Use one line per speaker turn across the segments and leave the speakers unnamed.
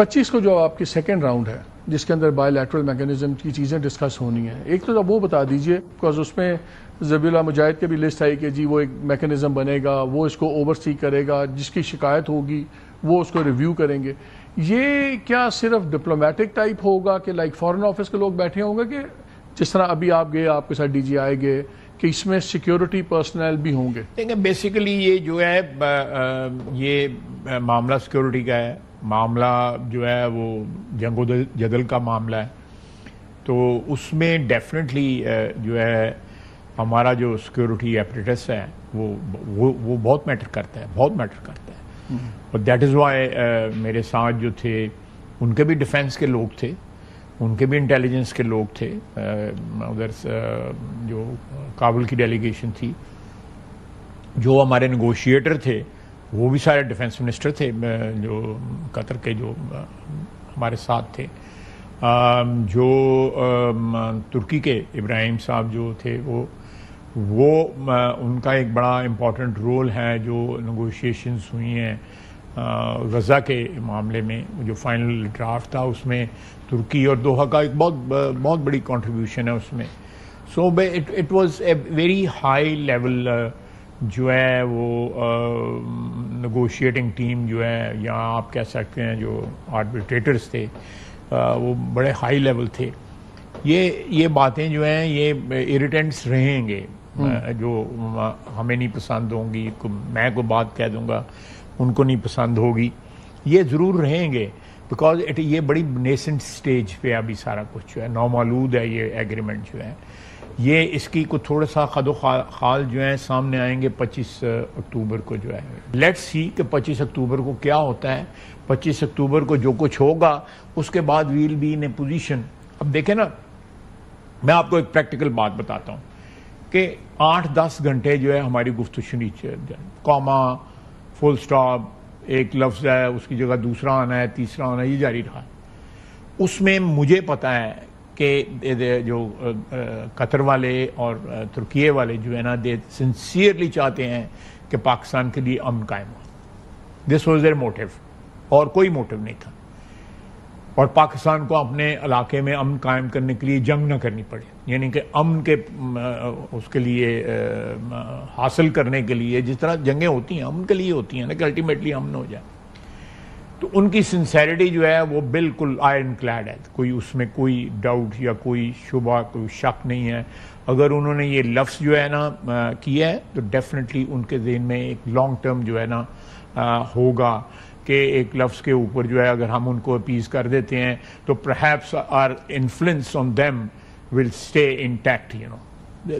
25 को जो आपकी सेकेंड राउंड है जिसके अंदर बायलैटरल मैकेनिज्म की चीज़ें डिस्कस होनी है, एक तो वो बता दीजिए बिकॉज उसमें ज़बीउल्लाह मुजाहिद की भी लिस्ट आई कि जी वो एक मैकेनिज्म बनेगा, वो इसको ओवरसी करेगा, जिसकी शिकायत होगी वो उसको रिव्यू करेंगे। ये क्या सिर्फ डिप्लोमेटिक टाइप होगा कि लाइक फॉरेन ऑफिस के लोग बैठे होंगे कि जिस तरह अभी आप गए आपके साथ DGI गए कि इसमें सिक्योरिटी पर्सनल भी होंगे?
देखिए बेसिकली ये जो है ये मामला सिक्योरिटी का है, मामला जो है वो जंगो जदल का मामला है, तो उसमें डेफिनेटली जो है हमारा जो सिक्योरिटी एपरेटस है वो बहुत मैटर करता है, बहुत मैटर करता है। और दैट इज़ वाई मेरे साथ जो थे उनके भी डिफेंस के लोग थे, उनके भी इंटेलिजेंस के लोग थे, उधर जो काबुल की डेलीगेशन थी, जो हमारे नेगोशिएटर थे वो भी सारे डिफेंस मिनिस्टर थे जो कतर के जो हमारे साथ थे, जो तुर्की के इब्राहिम साहब जो थे वो उनका एक बड़ा इम्पॉर्टेंट रोल है जो नेगोशिएशंस हुई हैं गज़ा के मामले में। जो फाइनल ड्राफ्ट था उसमें तुर्की और दोहा का एक बहुत बड़ी कंट्रीब्यूशन है उसमें। So it was a very high level जो है वो नेगोशिएटिंग टीम जो है, या आप कह सकते हैं जो आर्बिट्रेटर्स थे वो बड़े हाई लेवल थे। ये बातें जो हैं ये इरिटेंट्स रहेंगे, जो हमें नहीं पसंद होंगी, मैं कोई बात कह दूंगा उनको नहीं पसंद होगी, ये ज़रूर रहेंगे बिकॉज ये बड़ी नेसेंट स्टेज पे अभी सारा कुछ जो है नौमालूद है। ये एग्रीमेंट जो है ये इसकी को थोड़ा सा खदो खाल जो है सामने आएंगे 25 अक्टूबर को जो है। लेट्स सी कि 25 अक्टूबर को क्या होता है। 25 अक्टूबर को जो कुछ होगा उसके बाद will be in a position. अब देखें ना, मैं आपको एक प्रैक्टिकल बात बताता हूँ कि 8-10 घंटे जो है हमारी गुफ्तगू सुनी, कॉमा, फुल स्टॉप, एक लफ्ज़ है उसकी जगह दूसरा आना है, तीसरा आना है, ये जारी रहा। उसमें मुझे पता है कि जो कतर वाले और तुर्की वाले जो है ना दे सिंसियरली चाहते हैं कि पाकिस्तान के लिए अमन कायम हो। दिस वॉज देयर मोटिव, और कोई मोटिव नहीं था। और पाकिस्तान को अपने इलाके में अमन कायम करने के लिए जंग ना करनी पड़े, यानी कि अमन के उसके लिए हासिल करने के लिए जिस तरह जंगें होती हैं अमन के लिए होती हैं ना, कि अल्टीमेटली अमन हो जाए। तो उनकी सिंसेरिटी जो है वो बिल्कुल आयरन क्लैड है, कोई उसमें कोई डाउट या कोई शुबा, कोई शक नहीं है। अगर उन्होंने ये लफ्ज़ जो है ना किया है तो डेफिनेटली उनके ज़हन में एक लॉन्ग टर्म जो है ना होगा कि एक लफ्ज़ के ऊपर जो है अगर हम उनको अपीज़ कर देते हैं तो perhaps our influence on them will stay intact, you know.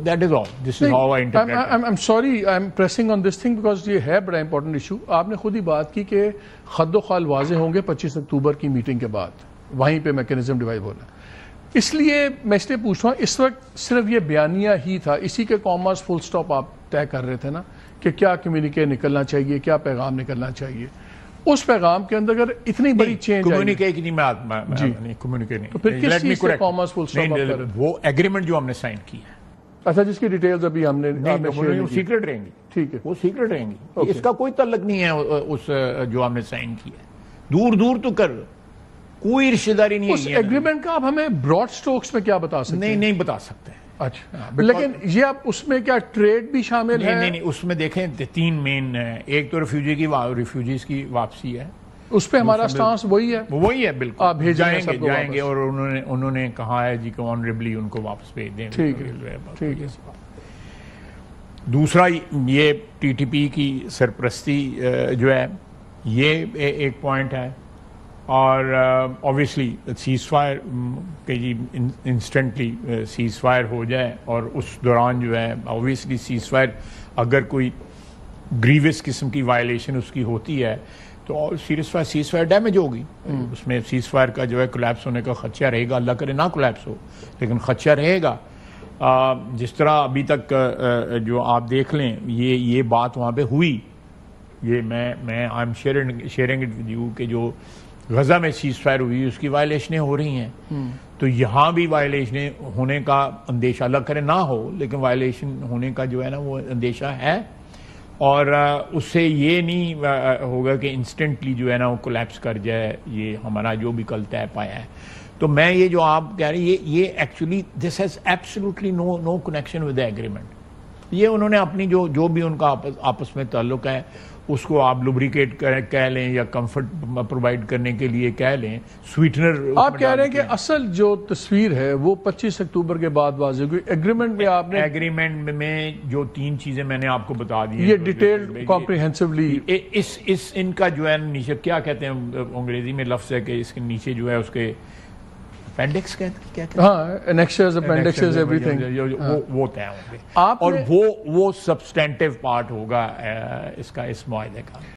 That is all. This is how I interpret it.
I'm sorry, I'm pressing on this thing because ये है बड़ा इंपॉर्टेंट इशू। आपने खुद ही बात की कि खद्दो खाल वाजे होंगे 25 अक्टूबर की मीटिंग के बाद, वहीं पे मैकेनिज्म डिवाइड होना। इसलिए मैं इसलिए पूछ रहा हूँ, इस वक्त सिर्फ ये बयानिया ही था, इसी के कॉमर्स फुल स्टॉप आप तय कर रहे थे ना कि क्या कम्युनिके निकलना चाहिए, क्या पैगाम निकलना चाहिए। उस पैगाम के अंदर अगर इतनी बड़ी चेंज
कम्युनिके की नहीं, कम्युनिके नहीं,
तो फिर किस चीज से कॉमर्स फुल स्टॉप?
वो एग्रीमेंट जो हमने साइन किया है।
अच्छा, जिसकी डिटेल्स अभी हमने
सीक्रेट रहेंगी।
ठीक है,
वो सीक्रेट रहेंगी। इसका कोई तल्लक नहीं है उस जो हमने साइन किया है, दूर दूर तो कर कोई रिश्तेदारी नहीं है।
उस एग्रीमेंट का आप हमें ब्रॉड स्ट्रोक्स में क्या बता सकते हैं?
नहीं बता सकते।
अच्छा, लेकिन ये आप उसमें क्या ट्रेड भी शामिल है?
नहीं, उसमें देखें 3 मेन है। एक तो रिफ्यूजीज की वापसी है,
उस पे हमारा स्टांस वही है
बिल्कुल।
आप
जाएंगे और उन्होंने कहा है जी कि ऑनरेबली उनको वापस भेज दें।
ठीक है।
दूसरा ये TTP की सरपरस्ती जो है ये एक पॉइंट है, और ऑब्वियसली सीज फायर के जी इंस्टेंटली सीज फायर हो जाए, और उस दौरान जो है ऑब्वियसली सीज फायर अगर कोई ग्रीवियस किस्म की वायलेशन उसकी होती है तो और सीज फायर डैमेज होगी। उसमें सीज फायर का जो है कोलैप्स होने का खदशा रहेगा। अल्लाह करे ना कोलैप्स हो, लेकिन खदशा रहेगा। जिस तरह अभी तक जो आप देख लें ये बात वहाँ पे हुई, ये मैं I am sharing it with you कि जो गजा में सीज फायर हुई उसकी वायलेशनें हो रही हैं, तो यहाँ भी वायलेशनें होने का अंदेशा, अल्लाह करे ना हो, लेकिन वायलेशन होने का जो है ना वो अंदेशा है। और उससे ये नहीं होगा कि इंस्टेंटली जो है ना वो कोलैप्स कर जाए, ये हमारा जो भी कल तय पाया है। तो मैं ये जो आप कह रहे हैं ये actually this has absolutely no connection with the agreement. ये उन्होंने अपनी जो भी उनका आपस में ताल्लुक है उसको आप लुब्रिकेट कह लें या कंफर्ट प्रोवाइड करने के लिए कह लें, स्वीटनर।
आप कह रहे हैं कि असल जो तस्वीर है वो 25 अक्टूबर के बाद वाज़ेह हुई। एग्रीमेंट में आपने
एग्रीमेंट में जो 3 चीजें मैंने आपको बता दी
ये डिटेल्ड कॉम्प्रिहेंसिवली
इस इनका जो है नीचे क्या कहते हैं अंग्रेजी में लफ्ज है कि इसके नीचे जो है उसके अपेंडिक्स कहते हैं,
हाँ, एनेक्सेस, अपेंडिक्सेस, एवरीथिंग
वो तय होंगे और वो सब्सटेंटिव पार्ट होगा इसका, इस मुआहदे का।